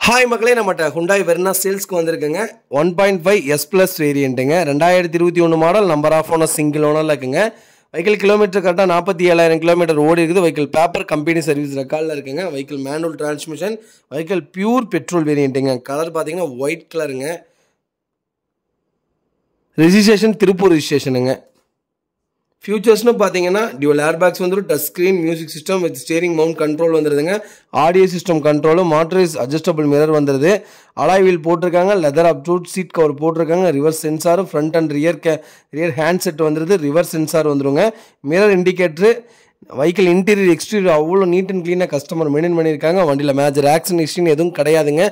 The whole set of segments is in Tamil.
ஹாய் மக்களே, நம்மகிட்ட ஹுண்டாய் வெர்னா சேல்ஸ்க்கு வந்திருக்குங்க. 1.5 எஸ் ப்ளஸ் வேரியண்ட்டுங்க. 2021 model, number of owner single ஓனரில் இருக்குங்க. வெஹிக்கிள் கிலோமீட்டர் கரெக்டாக 47,000 கிலோமீட்டர் ஓடி இருக்குது. வெஹிக்கிள் பேப்பர் கம்பெனி சர்வீஸ் ரெக்கார்டில் இருக்குங்க. Vehicle manual transmission, vehicle pure petrol வேரியண்ட்டுங்க. கலர் பார்த்தீங்கன்னா ஒயிட் கலருங்க. ரெஜிஸ்ட்ரேஷன் திருப்பூர் ரெஜிஸ்ட்ரேஷனுங்க. ஃபியூச்சர்ஸ்னு பார்த்தீங்கன்னா டியூவல் ஏர்பேக்ஸ் வந்துடும், touch screen, music system with steering mount control வந்துடுதுங்க. ஆடியோ சிஸ்டம் கண்ட்ரோலும், மாட்டரைஸ் அட்ஜஸ்டபிள் மிரர் வந்துடுது. அலாய் வீல் போட்டிருக்காங்க. லெதர் அப்டூட் சீட் கவர் போட்டிருக்காங்க. ரிவர்ஸ் சென்சாரும், front and rear hand set வந்துடுது. ரிவர்ஸ் சென்சார் வந்துடுங்க. Mirror indicator, vehicle interior exterior அவ்வளோ நீட் அண்ட் க்ளீனாக கஸ்டமர் மெயின்டைன் பண்ணியிருக்காங்க. வண்டியில் மேஜர் ஆக்சிடென்ட் ஹிஸ்ட்ரி எதுவும் கிடையாதுங்க.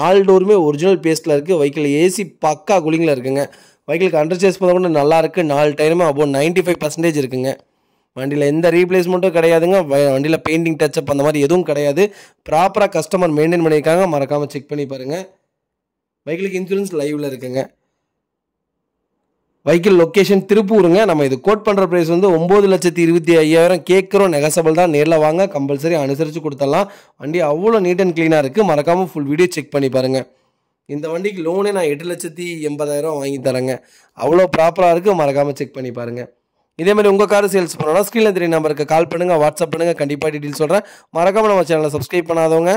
4 டோருமே ஒரிஜினல் பேஸ்ட்டில் இருக்குது. வெஹிக்கிள் ஏசி பக்கா கூலிங்கில் இருக்குங்க. வெஹிக்கிளுக்கு அண்டர் சேஸ் பண்ண கூட நல்லா இருக்குது. 4 டயருமே அபோவ் 95% இருக்குங்க. வண்டியில் எந்த ரீப்ளேஸ்மெண்ட்டும் கிடையாதுங்க. வண்டியில் பெயிண்டிங் டச்சப் அந்த மாதிரி எதுவும் கிடையாது. ப்ராப்பராக கஸ்டமர் மெயின்டைன் பண்ணியிருக்காங்க. மறக்காமல் செக் பண்ணி பாருங்கள். வெஹிக்கிளுக்கு இன்சூரன்ஸ் லைவில் இருக்குங்க. வெஹிக்கிள் லொக்கேஷன் திருப்பூருங்க. நம்ம இது கோட் பண்ணுற ப்ரைஸ் வந்து 9,25,000 கேட்குறோம். நெகசபிள் தான். நேரில் வாங்க, கம்பல்சரி அனுசரித்து கொடுத்துடலாம். வண்டி அவ்வளோ நீட் அண்ட் க்ளீனாக இருக்குது. மறக்காமல் ஃபுல் வீடியோ செக் பண்ணி பாருங்கள். இந்த வண்டிக்கு லோனே நான் 8,80,000 வாங்கி தரேங்க. அவ்வளோ ப்ராப்பராக இருக்குது. மறக்காமல் செக் பண்ணி பாருங்கள். இதேமாதிரி உங்கள் கார் சேல்ஸ் பண்ணணும்னா ஸ்க்ரீனில் தெரிய நம்பருக்கு கால் பண்ணுங்கள், வாட்ஸ்அப் பண்ணுங்கள். கண்டிப்பாக டீட்டெயில் சொல்கிறேன். மறக்காமல் நம்ம சேனலை சப்ஸ்கிரைப் பண்ணாதவங்க